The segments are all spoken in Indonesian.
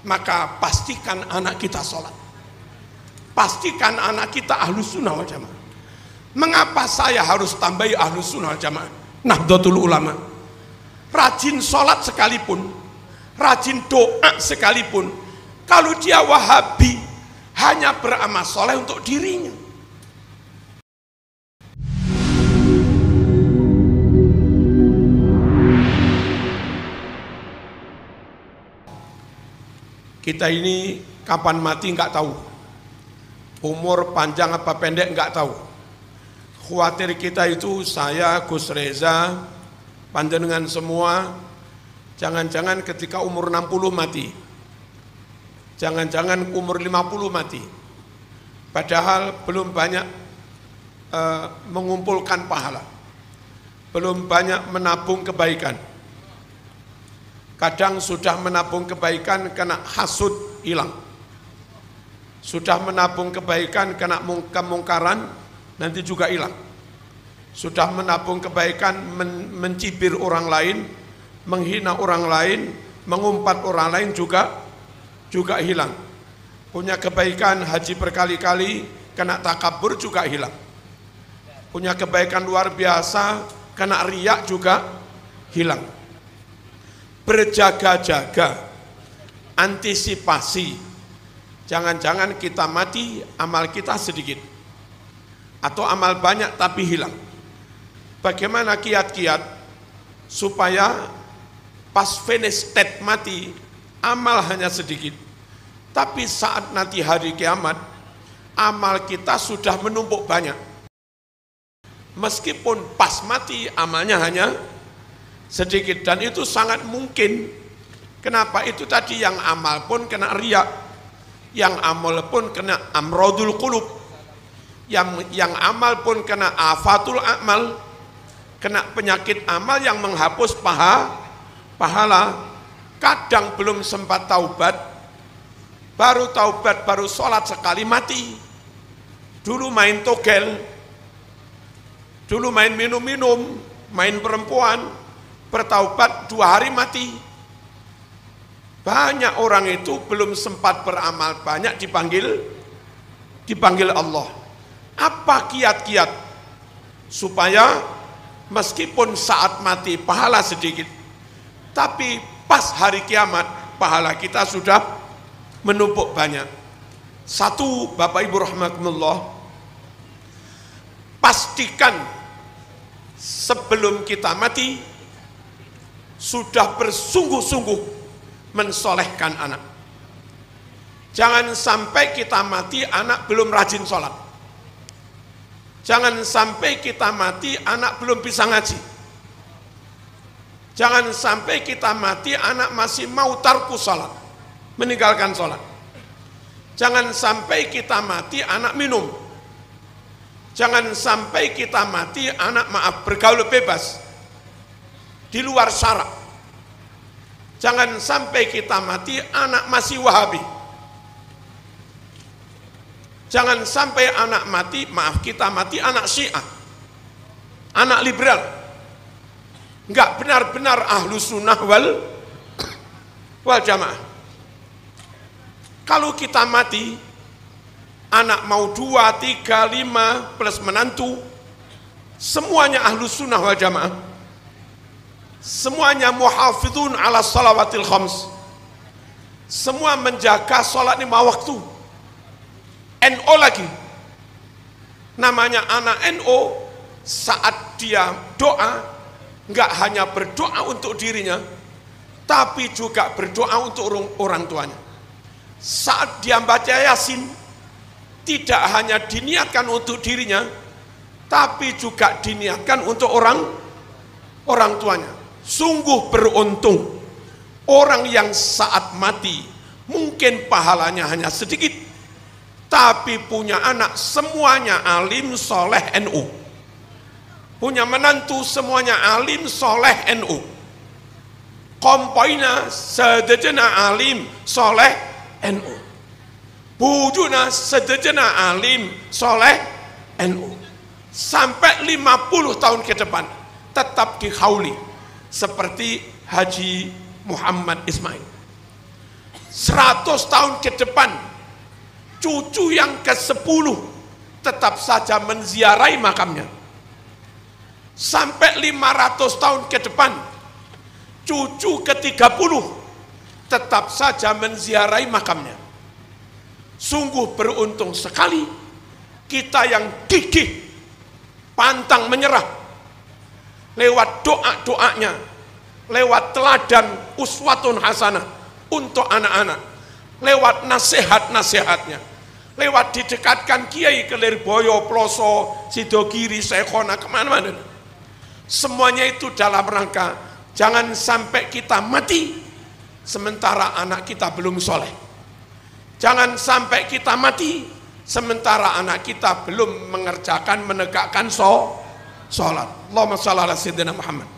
maka pastikan anak kita sholat. Pastikan anak kita ahlus sunnah wal jamaah. Mengapa saya harus tambahi ahlus sunnah wal jamaah? Nahdlatul Ulama. Rajin sholat sekalipun, rajin doa sekalipun, kalau dia Wahabi hanya beramal soleh untuk dirinya. Kita ini kapan mati nggak tahu, umur panjang apa pendek nggak tahu. Khawatir kita itu, saya, Gus Reza, panjenengan semua, jangan-jangan ketika umur 60 mati, jangan-jangan umur 50 mati, padahal belum banyak mengumpulkan pahala, belum banyak menabung kebaikan. Kadang sudah menabung kebaikan kena hasud hilang, sudah menabung kebaikan kena kemungkaran nanti juga hilang, sudah menabung kebaikan mencibir orang lain, menghina orang lain, mengumpat orang lain juga hilang. Punya kebaikan haji berkali-kali kena takabur juga hilang. Punya kebaikan luar biasa kena riak juga hilang. Berjaga-jaga, antisipasi, jangan-jangan kita mati amal kita sedikit atau amal banyak tapi hilang. Bagaimana kiat-kiat supaya pas finish state mati amal hanya sedikit, tapi saat nanti hari kiamat amal kita sudah menumpuk banyak, meskipun pas mati amalnya hanya sedikit. Dan itu sangat mungkin. Kenapa? Itu tadi yang amal pun kena riak, yang amal pun kena amrodul qulub, yang amal pun kena afatul amal, kena penyakit amal yang menghapus pahala. Kadang belum sempat taubat, baru sholat sekali mati. Dulu main togel, dulu main minum-minum, main perempuan, bertaubat 2 hari mati. Banyak orang itu belum sempat beramal banyak dipanggil Allah. Apa kiat-kiat supaya meskipun saat mati pahala sedikit, tapi pas hari kiamat pahala kita sudah menumpuk banyak? Satu, Bapak Ibu rahimakumullah, pastikan sebelum kita mati sudah bersungguh-sungguh mensolehkan anak. Jangan sampai kita mati anak belum rajin sholat. Jangan sampai kita mati anak belum bisa ngaji. Jangan sampai kita mati anak masih mau tarku sholat, meninggalkan sholat. Jangan sampai kita mati anak minum. Jangan sampai kita mati anak bergaul bebas di luar syarak. Jangan sampai kita mati anak masih Wahabi. Jangan sampai anak mati, kita mati anak Syiah, anak liberal, enggak benar-benar ahlus sunnah wal jamaah. Kalau kita mati anak mau 2, 3, 5 plus menantu, semuanya ahlus sunnah wal jamaah, semuanya muhafidun ala salawatil khams, semua menjaga sholat 5 waktu. NO lagi, namanya anak NO, saat dia doa nggak hanya berdoa untuk dirinya, tapi juga berdoa untuk orang tuanya. Saat dia baca Yasin, tidak hanya diniatkan untuk dirinya, tapi juga diniatkan untuk orang tuanya. Sungguh beruntung orang yang saat mati mungkin pahalanya hanya sedikit, tapi punya anak semuanya alim soleh NU, punya menantu semuanya alim soleh NU, kompoina sedejana alim soleh NU, bujuna sedejana alim soleh NU, sampai 50 tahun ke depan tetap dihauli seperti Haji Muhammad Ismail. 100 tahun ke depan, cucu yang ke-10 tetap saja menziarahi makamnya. Sampai 500 tahun ke depan, cucu ke-30 tetap saja menziarahi makamnya. Sungguh beruntung sekali kita yang gigih, pantang menyerah, lewat doa-doanya, lewat teladan uswatun hasanah untuk anak-anak, lewat nasihat-nasihatnya, lewat didekatkan kiai ke Lirboyo, Ploso, Sidogiri, Sekhona, kemana-mana. Semuanya itu dalam rangka jangan sampai kita mati sementara anak kita belum soleh. Jangan sampai kita mati sementara anak kita belum mengerjakan, menegakkan sholat. Allahumma shalli ala sayyidina Muhammad.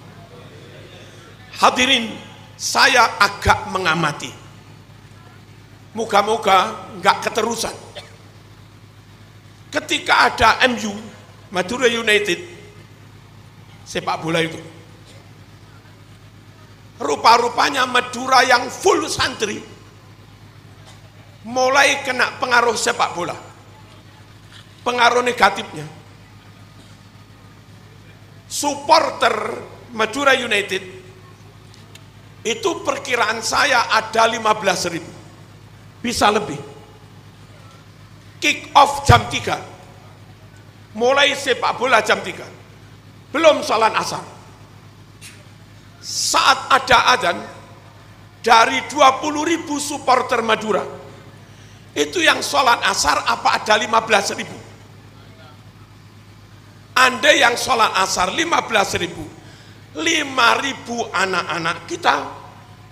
Hadirin, saya agak mengamati. Moga-moga nggak keterusan. Ketika ada MU, Madura United, sepak bola itu, rupa-rupanya Madura yang full santri mulai kena pengaruh sepak bola. Pengaruh negatifnya, supporter Madura United itu perkiraan saya ada 15.000, bisa lebih. Kick off jam 3, mulai sepak bola jam 3, belum salat asar. Saat ada adzan, dari 20.000 supporter Madura, itu yang sholat asar apa ada 15.000? Andai yang sholat asar 15.000, 5.000 anak-anak kita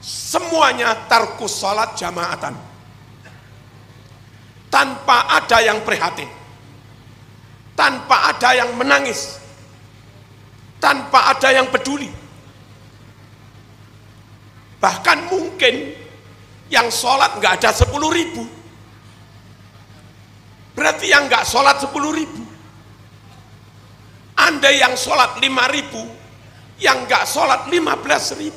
semuanya tarkus sholat jamaatan, tanpa ada yang prihatin, tanpa ada yang menangis, tanpa ada yang peduli. Bahkan mungkin yang sholat nggak ada 10.000, berarti yang nggak sholat 10.000. Andai yang sholat 5.000, yang nggak sholat 15.000.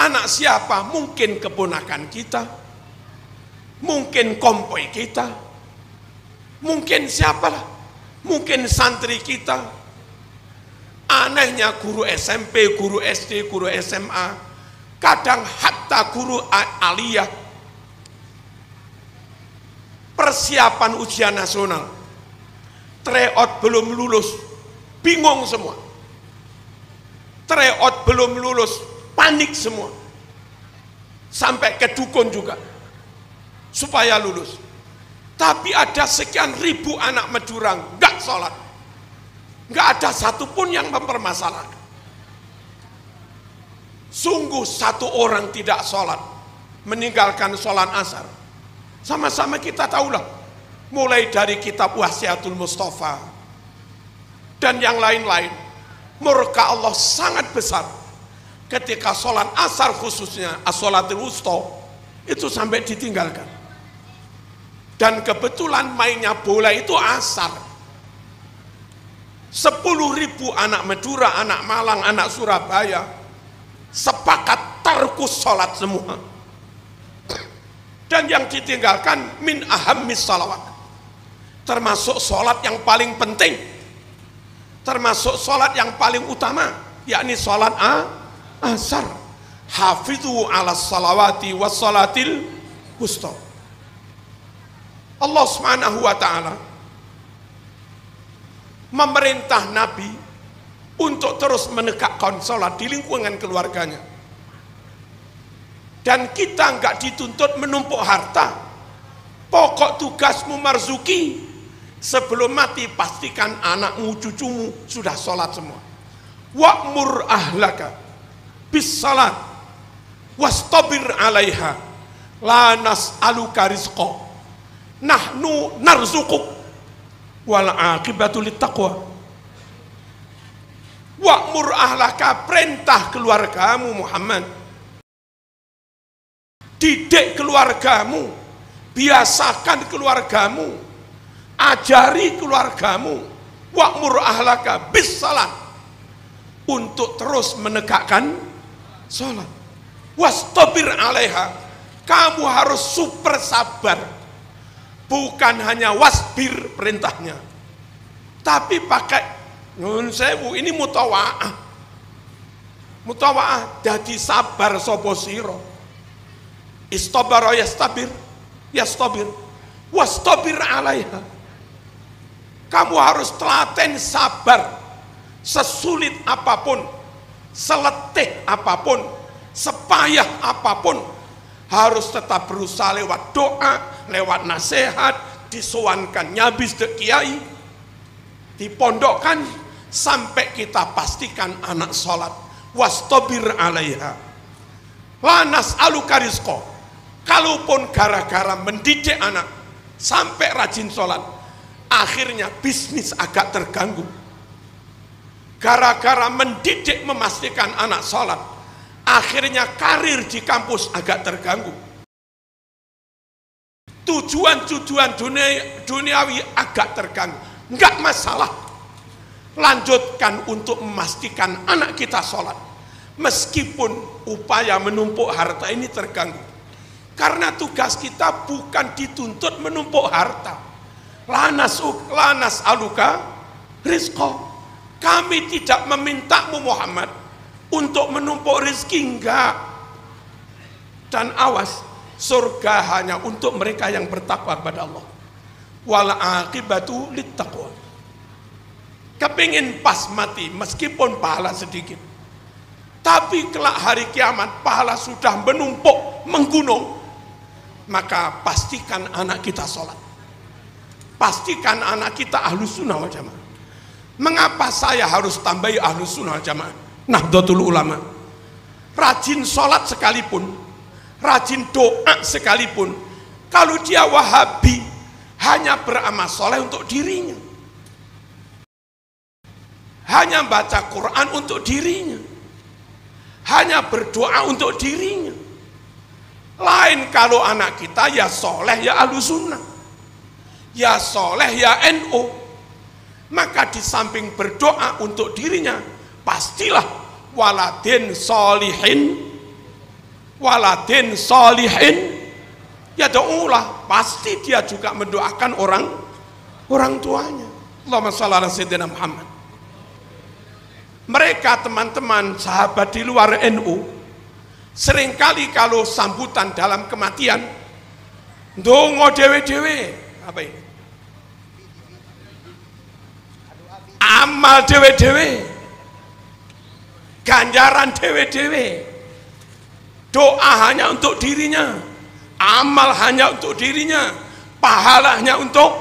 Anak siapa? Mungkin keponakan kita, mungkin kompoi kita, mungkin siapalah, mungkin santri kita. Anehnya guru SMP, guru SD, guru SMA, kadang hatta guru aliyah, persiapan ujian nasional, tryout belum lulus, bingung semua. Tryout belum lulus, panik semua. Sampai ke dukun juga, supaya lulus. Tapi ada sekian ribu anak Madura nggak sholat. Nggak ada satupun yang mempermasalahkan. Sungguh satu orang tidak sholat, meninggalkan sholat asar. Sama-sama kita tahulah, mulai dari kitab Wasiatul Mustafa dan yang lain-lain, murka Allah sangat besar ketika sholat asar, khususnya as-sholatul wusta, itu sampai ditinggalkan. Dan kebetulan mainnya bola itu asar. 10.000 anak Madura, anak Malang, anak Surabaya sepakat tarkus sholat semua. Dan yang ditinggalkan min ahammis salawat, termasuk sholat yang paling penting, termasuk sholat yang paling utama, yakni sholat asar. Hafidhu ala salawati was salatil wusta. Allah Subhanahu wa ta'ala memerintah Nabi untuk terus menegakkan sholat di lingkungan keluarganya. Dan kita nggak dituntut menumpuk harta. Pokok tugasmu marzuki, sebelum mati pastikan anakmu, cucumu sudah sholat semua. Wa'mur ahlaka bis salat wastabir alaiha la nas'aluka rizqa nahnu narzuquk wal aqibatu littaqwa. Wa'mur ahlaka, perintah keluargamu Muhammad, didik keluargamu, biasakan keluargamu, ajari keluargamu. Wa'mur ahlaka bis salat, untuk terus menegakkan sholat. Wastabir alaiha, Kamu harus super sabar. Bukan hanya wasbir perintahnya, tapi pakai nyun sewu, ini mutawaah. Mutawaah jadi sabar sapa sira. Istabara yastabir, yastabir, wastabir alaiha. Kamu harus telaten sabar, sesulit apapun, seletih apapun, sepayah apapun, harus tetap berusaha lewat doa, lewat nasihat, disuankan nyabis dek kiai, dipondokkan, sampai kita pastikan anak sholat. Wastabir alaiha. Lanas aluka rizqo. Kalaupun gara-gara mendidik anak sampai rajin sholat, akhirnya bisnis agak terganggu. Gara-gara mendidik memastikan anak sholat, akhirnya karir di kampus agak terganggu. Tujuan-tujuan duniawi agak terganggu. Enggak masalah. Lanjutkan untuk memastikan anak kita sholat. Meskipun upaya menumpuk harta ini terganggu. Karena tugas kita bukan dituntut menumpuk harta. Lanas aluka rizqo. Kami tidak memintamu Muhammad untuk menumpuk rezeki, enggak. Dan awas, surga hanya untuk mereka yang bertakwa kepada Allah. Wal aqibatu littaqwa. Kepingin pas mati meskipun pahala sedikit, tapi kelak hari kiamat pahala sudah menumpuk menggunung, maka pastikan anak kita sholat, pastikan anak kita ahlus sunnah wal jamaah. Mengapa saya harus tambahi ahlus sunnah wal jamaah? Nahdlatul Ulama. Rajin sholat sekalipun, rajin doa sekalipun, kalau dia Wahabi hanya beramal soleh untuk dirinya, hanya baca Quran untuk dirinya, hanya berdoa untuk dirinya. Lain kalau anak kita ya soleh ya ahlus sunnah, ya soleh ya NU, maka di samping berdoa untuk dirinya, pastilah waladin solihin, waladin solihin, ya do'ulah, pasti dia juga mendoakan orang tuanya. Allahumma shalli ala sayyidina Muhammad. Mereka teman-teman sahabat di luar NU seringkali kalau sambutan dalam kematian ndonga dewe-dewe, apa ini? Amal dewe-dewe, ganjaran dewe-dewe, doa hanya untuk dirinya, amal hanya untuk dirinya, pahala hanya untuk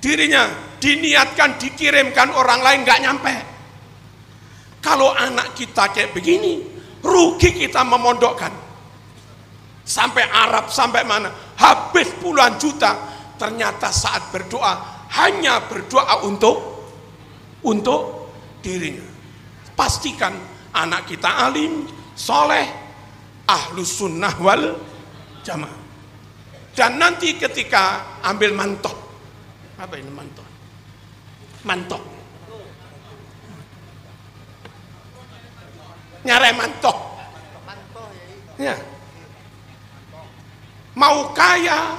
dirinya, diniatkan dikirimkan orang lain nggak nyampe. Kalau anak kita kayak begini, rugi kita memondokkan. Sampai Arab, sampai mana, habis puluhan juta, ternyata saat berdoa hanya berdoa untuk dirinya. Pastikan anak kita alim, soleh, ahlus sunnah wal jamaah. Dan nanti ketika ambil mantok, apa ini mantok? Mantok, nyare mantok, ya. Mau kaya,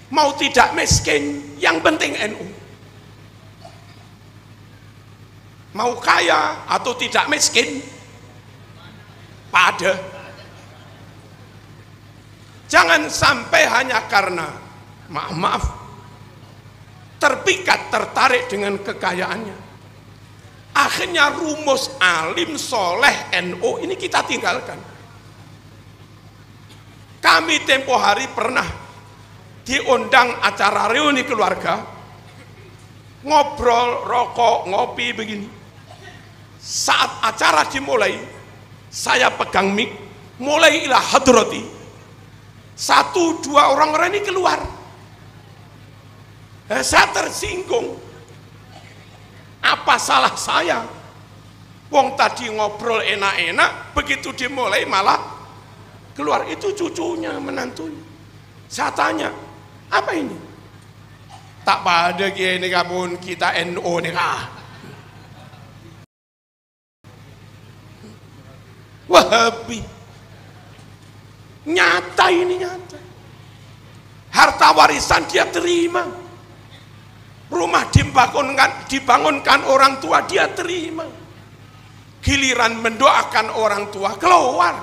mau tidak miskin, yang penting NU. Mau kaya atau tidak miskin, pada. Jangan sampai hanya karena maaf terpikat, tertarik dengan kekayaannya, akhirnya rumus alim soleh NU ini kita tinggalkan. Kami tempo hari pernah diundang acara reuni keluarga, ngobrol, rokok, ngopi begini. Saat acara dimulai, saya pegang mic, mulai ila hadrati. 1-2 orang-orang ini keluar. Saya tersinggung. Apa salah saya? Wong tadi ngobrol enak-enak, begitu dimulai malah keluar. Itu cucunya, menantunya. Saya tanya, apa ini? Tak pada gini kabun kita NU nih kah? Wahabi. Nyata ini, nyata. Harta warisan dia terima. Rumah dibangunkan orang tua dia terima. Giliran mendoakan orang tua keluar.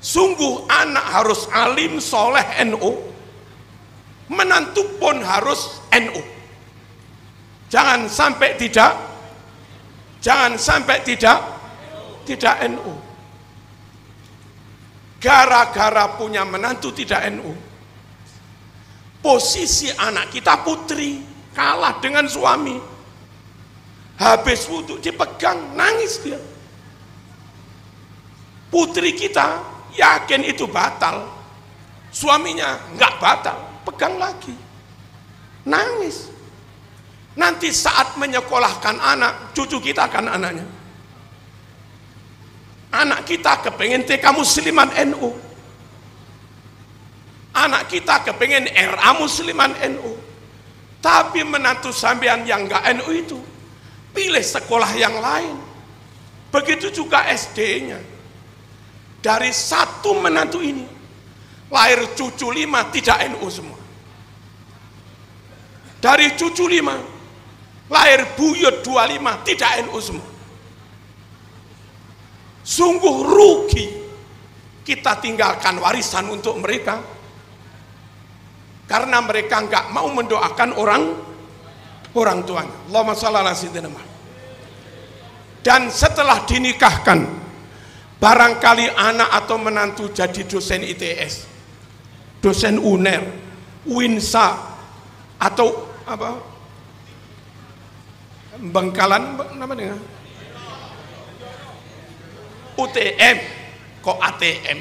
Sungguh anak harus alim, soleh, NU. Menantu pun harus NU. Jangan sampai tidak tidak NU. Gara-gara punya menantu tidak NU, posisi anak kita putri kalah dengan suami. Habis wudhu dipegang, nangis dia. Putri kita yakin itu batal, suaminya nggak batal, pegang lagi, nangis. Nanti saat menyekolahkan anak, cucu kita kan anaknya, anak kita kepengen TK Musliman NU, anak kita kepengen RA Musliman NU, tapi menantu sampean yang nggak NU itu pilih sekolah yang lain. Begitu juga SD-nya. Dari satu menantu ini lahir cucu 5 tidak NU semua. Dari cucu 5 lahir buyut 25 tidak NU semua. Sungguh rugi kita tinggalkan warisan untuk mereka karena mereka nggak mau mendoakan orang tuanya. Allahumma shalli ala sayyidina Muhammad. Dan setelah dinikahkan, barangkali anak atau menantu jadi dosen ITS, dosen UNER, UINSA, atau apa? Bangkalan namanya UTM, kok ATM,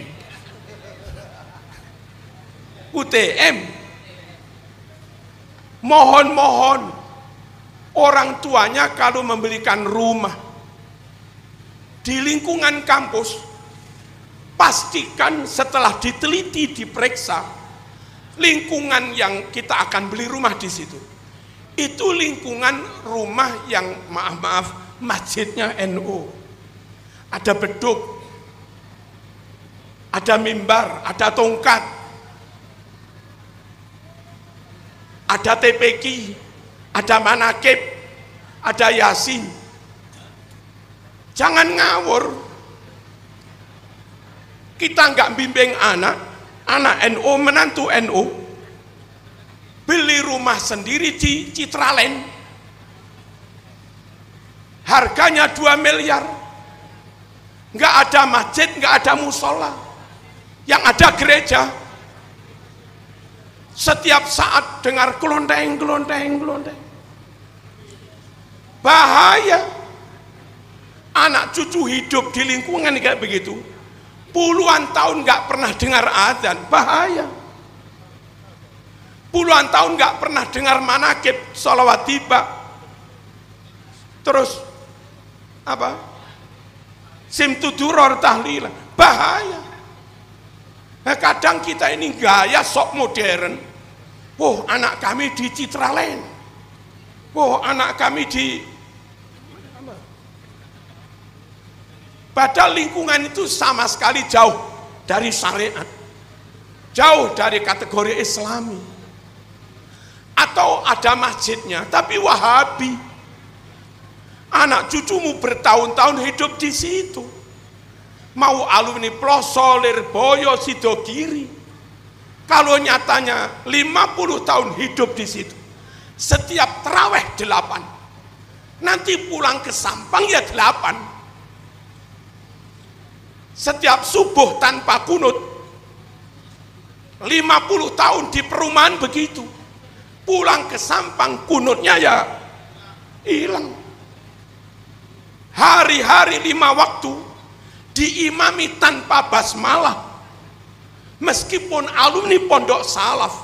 UTM. Mohon orang tuanya kalau membelikan rumah di lingkungan kampus, pastikan setelah diteliti, diperiksa lingkungan yang kita akan beli rumah di situ, itu lingkungan rumah yang maaf masjidnya NU, ada beduk, ada mimbar, ada tongkat, ada TPQ, ada manakib, ada yasin. Jangan ngawur. Kita nggak bimbing anak NU, menantu NU, beli rumah sendiri di Citraland, harganya 2 miliar, nggak ada masjid, nggak ada musola, yang ada gereja. Setiap saat dengar kelontheng. Bahaya. Anak cucu hidup di lingkungan kayak begitu, puluhan tahun nggak pernah dengar adzan, bahaya. Puluhan tahun nggak pernah dengar manakib, sholawat tiba, terus apa? Simtuduror tahlila, bahaya. Nah, kadang kita ini gaya sok modern. Oh, anak kami di Citraland. Oh, anak kami di apa? Padahal lingkungan itu sama sekali jauh dari syariat, jauh dari kategori Islami. Atau ada masjidnya tapi Wahabi. Anak cucumu bertahun-tahun hidup di situ. Mau alumni Ploso, Lirboyo, Sidogiri. Kalau nyatanya 50 tahun hidup di situ, setiap taraweh 8, nanti pulang ke Sampang ya 8. Setiap subuh tanpa kunut, 50 tahun di perumahan begitu, pulang ke Sampang kunutnya ya hilang. Hari-hari 5 waktu diimami tanpa basmalah, meskipun alumni pondok salaf.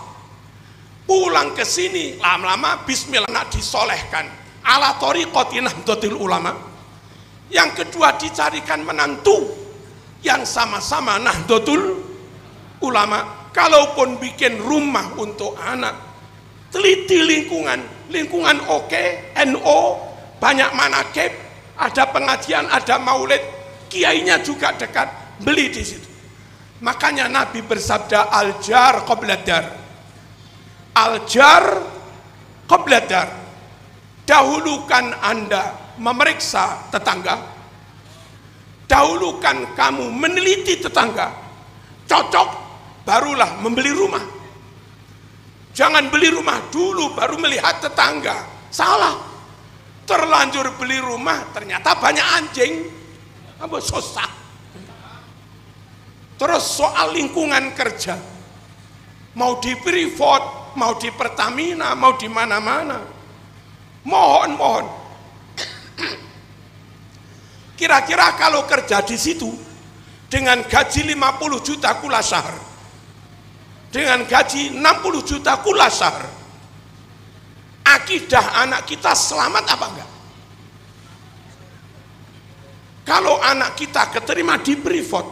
Pulang ke sini lama-lama bismillah nak disolehkan ala thoriqati Nahdlatul Ulama. Yang kedua dicarikan menantu yang sama-sama Nahdlatul Ulama. Kalaupun bikin rumah untuk anak, teliti lingkungan oke, NO, banyak manakib, ada pengajian, ada maulid, kiainya juga dekat, beli di situ. Makanya Nabi bersabda, al-jar qabla dar. Al-jar qabla dar. Dahulukan Anda memeriksa tetangga, dahulukan kamu meneliti tetangga, cocok barulah membeli rumah. Jangan beli rumah dulu baru melihat tetangga, salah. Terlanjur beli rumah ternyata banyak anjing, apa susah. Terus soal lingkungan kerja, mau di Freeport, mau di Pertamina, mau di mana-mana, mohon kira-kira kalau kerja di situ dengan gaji 50 juta kula syahr, dengan gaji 60 juta kula syahr, akidah anak kita selamat apa enggak? Kalau anak kita keterima di Freeport,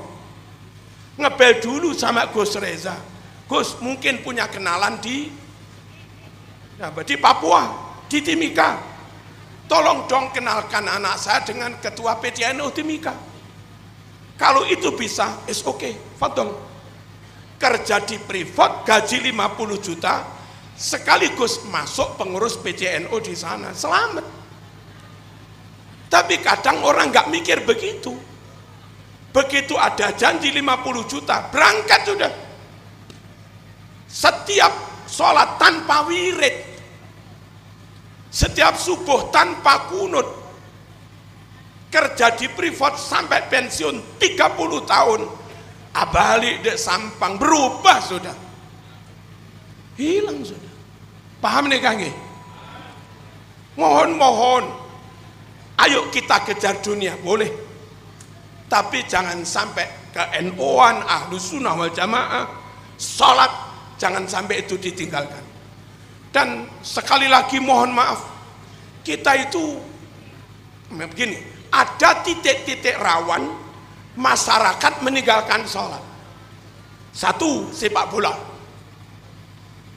ngebel dulu sama Gus Reza. Gus mungkin punya kenalan di Papua, di Timika. Tolong dong kenalkan anak saya dengan ketua PDNU Timika. Kalau itu bisa, is okay, fadol. Kerja di Freeport, gaji 50 juta, sekaligus masuk pengurus PDNU di sana, selamat. Tapi kadang orang nggak mikir begitu. Begitu ada janji 50 juta, berangkat sudah. Setiap sholat tanpa wirid, setiap subuh tanpa kunut, kerja di Freeport sampai pensiun 30 tahun, abalik dek Sampang, berubah sudah, hilang sudah. Paham nih Kang? Mohon, ayo kita kejar dunia, boleh, tapi jangan sampai ke NU-an, Ahlus Sunnah wal Jamaah, sholat jangan sampai itu ditinggalkan. Dan sekali lagi mohon maaf, kita itu begini, ada titik-titik rawan masyarakat meninggalkan sholat. Satu, sepak bola.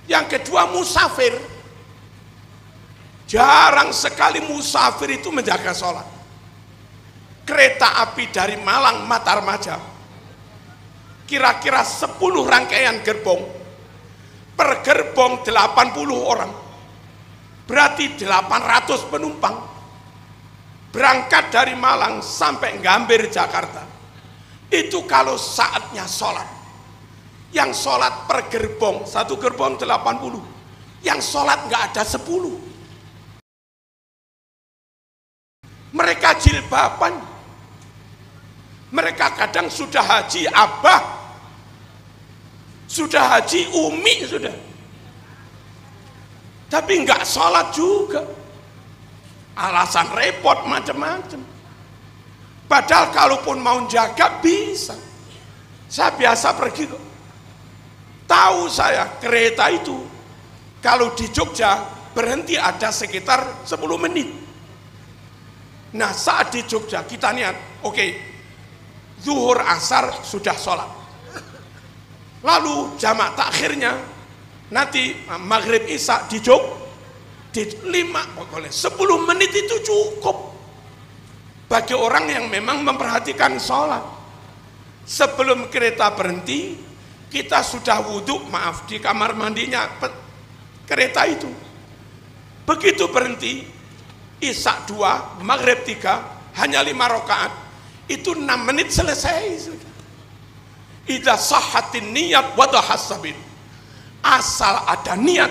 Yang kedua, musafir. Jarang sekali musafir itu menjaga sholat. Kereta api dari Malang Matarmaja, kira-kira 10 rangkaian gerbong, per gerbong 80 orang, berarti 800 penumpang berangkat dari Malang sampai Gambir Jakarta. Itu kalau saatnya sholat. Yang sholat per gerbong, satu gerbong 80, yang sholat nggak ada 10. Mereka jilbaban, mereka kadang sudah haji abah, sudah haji umi sudah, tapi nggak sholat juga, alasan repot macam-macam. Padahal kalaupun mau jaga bisa. Saya biasa pergi kok, tahu saya kereta itu kalau di Jogja berhenti ada sekitar 10 menit. Nah saat di Jogja kita niat, oke, zuhur asar sudah sholat, lalu jamak takhirnya nanti maghrib isya di di 10 menit itu cukup bagi orang yang memang memperhatikan sholat. Sebelum kereta berhenti, kita sudah wudhu, maaf, di kamar mandinya kereta itu. Begitu berhenti, isya 2, maghrib 3, hanya 5 rakaat, itu 6 menit selesai sudah. Idza sahhatin niyat wa tahassabil. Asal ada niat,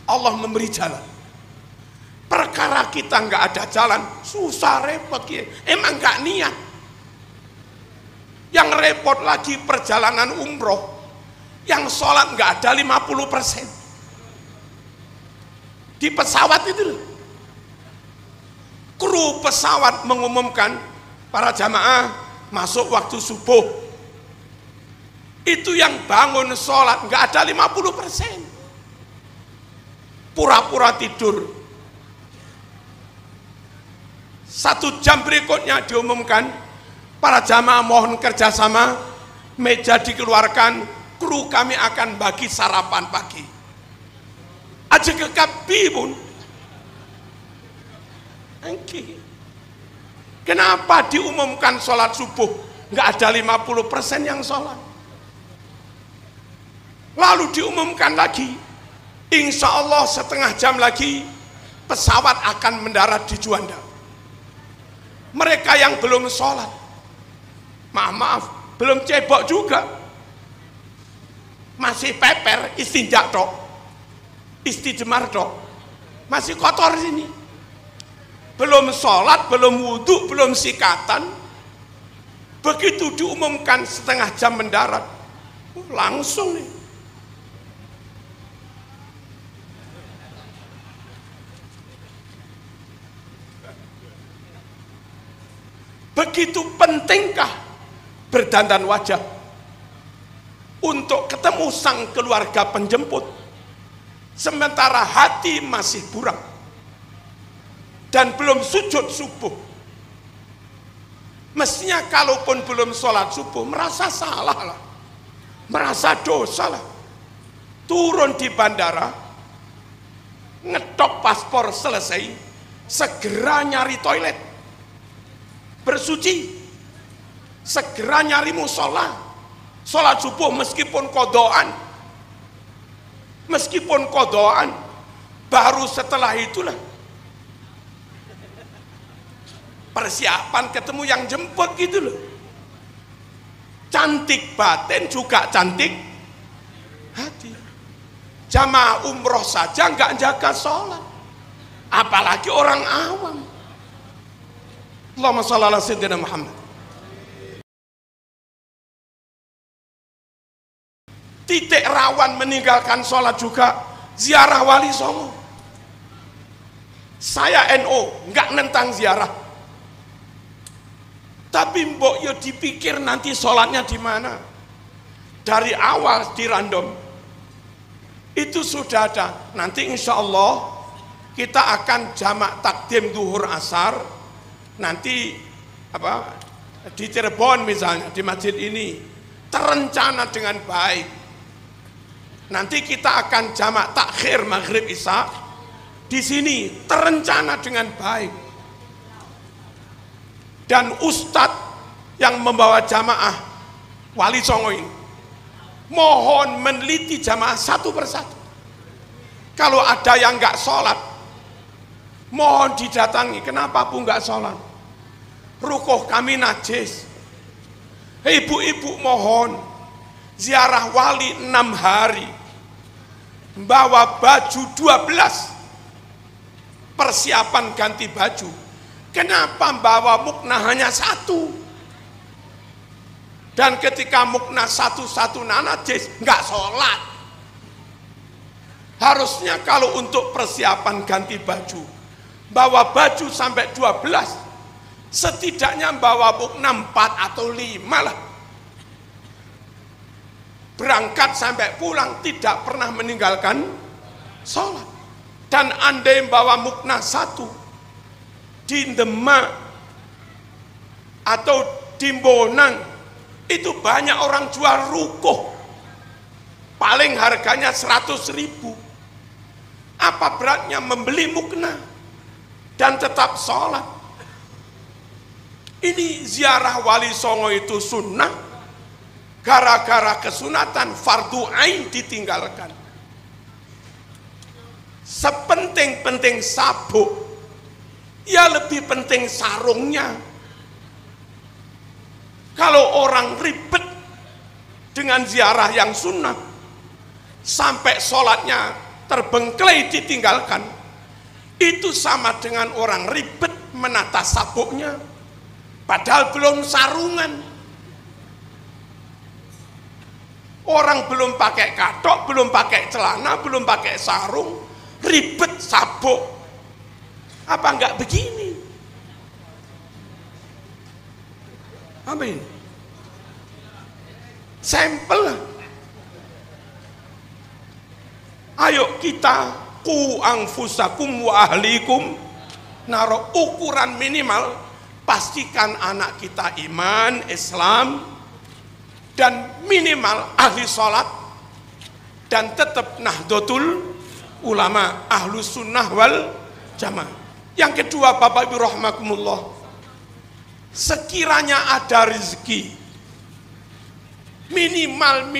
Allah memberi jalan. Perkara kita nggak ada jalan, susah repot ya. Emang nggak niat. Yang repot lagi perjalanan umroh, yang sholat nggak ada 50%. Di pesawat itu loh, kru pesawat mengumumkan para jamaah masuk waktu subuh. Itu yang bangun sholat nggak ada 50%. Pura-pura tidur. 1 jam berikutnya diumumkan, para jamaah mohon kerjasama, meja dikeluarkan, kru kami akan bagi sarapan pagi. Aja kekabi pun. Kenapa diumumkan sholat subuh nggak ada 50% yang sholat? Lalu diumumkan lagi, insya Allah setengah jam lagi pesawat akan mendarat di Juanda. Mereka yang belum sholat, maaf, belum cebok juga, masih peper, istinja tok, istijmar tok, masih kotor sini, belum sholat, belum wudhu, belum sikatan. Begitu diumumkan setengah jam mendarat, langsung nih. Begitu pentingkah berdandan wajah untuk ketemu sang keluarga penjemput, sementara hati masih buram dan belum sujud subuh. Mestinya kalaupun belum sholat subuh merasa salah lah, merasa dosa lah, turun di bandara, ngetok paspor selesai, segera nyari toilet, bersuci, segera nyari musola, sholat subuh meskipun kodoan, baru setelah itulah persiapan ketemu yang jemput gitu loh. Cantik batin juga cantik hati. Jamaah umroh saja nggak jaga sholat, apalagi orang awam. Allahumma shalli ala sayyidina Muhammad. Titik rawan meninggalkan sholat juga ziarah Wali Songo. Saya NO, nggak nentang ziarah, tapi mbok yo dipikir nanti sholatnya di mana. Dari awal di random itu sudah ada. Nanti insya Allah kita akan jamak takdim duhur asar. Nanti di Cirebon misalnya, di masjid ini terencana dengan baik. Nanti kita akan jamak takhir maghrib isya di sini terencana dengan baik. Dan ustadz yang membawa jamaah Wali Songo ini mohon meneliti jamaah satu persatu. Kalau ada yang nggak sholat, mohon didatangi. Kenapa Bu nggak sholat? Rukuh kami najis. Ibu-ibu mohon ziarah wali 6 hari, bawa baju 12, persiapan ganti baju. Kenapa bawa mukna hanya 1? Dan ketika mukna 1 najis, nggak sholat. Harusnya kalau untuk persiapan ganti baju, bawa baju sampai 12, setidaknya bawa mukna 4 atau 5 lah. Berangkat sampai pulang tidak pernah meninggalkan sholat. Dan andai bawa mukna 1 di Demak atau di Bonang, itu banyak orang jual rukuh, paling harganya 100.000. Apa beratnya membeli mukna dan tetap sholat? Ini ziarah Wali Songo itu sunnah, gara-gara kesunatan fardu ain ditinggalkan. Sepenting-penting sabuk, ya lebih penting sarungnya. Kalau orang ribet dengan ziarah yang sunnah, sampai sholatnya terbengkelai ditinggalkan, itu sama dengan orang ribet menata sabuknya, padahal belum sarungan. Orang belum pakai katok, belum pakai celana, belum pakai sarung, ribet sabuk. Apa enggak begini? Amin. Sampel. Ayo kita ku anfusakum wa ahlikum, naruh ukuran minimal, pastikan anak kita iman, Islam, dan minimal ahli sholat, dan tetap Nahdlatul Ulama, ahlus sunnah wal jamaah. Yang kedua, Bapak Ibu rahimakumullah, sekiranya ada rezeki, minimal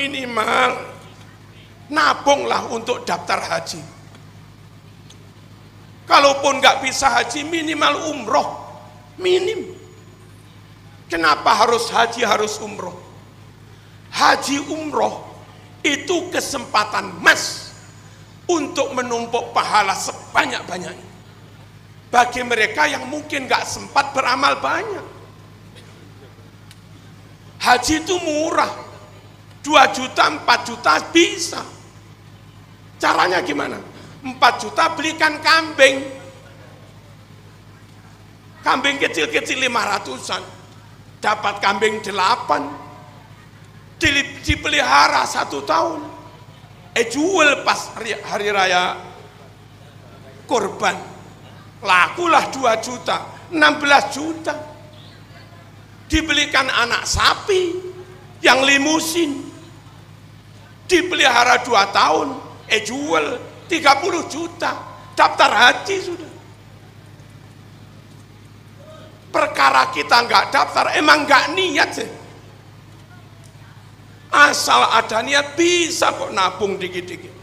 nabunglah untuk daftar haji. Kalaupun nggak bisa haji, minimal umroh, minim. Kenapa harus haji, harus umroh? Haji umroh itu kesempatan emas untuk menumpuk pahala sebanyak-banyaknya bagi mereka yang mungkin nggak sempat beramal banyak. Haji itu murah, 2 juta, 4 juta bisa. Caranya gimana? 4 juta belikan kambing. Kambing kecil-kecil 500-an. Dapat kambing 8. Dipelihara 1 tahun. Jual pas hari raya kurban. Lakulah 2 juta, 16 juta. Dibelikan anak sapi yang limusin. Dipelihara 2 tahun. Jual 30 juta. Daftar haji sudah. Perkara kita nggak daftar, emang nggak niat sih. Asal ada niat bisa kok nabung dikit-dikit.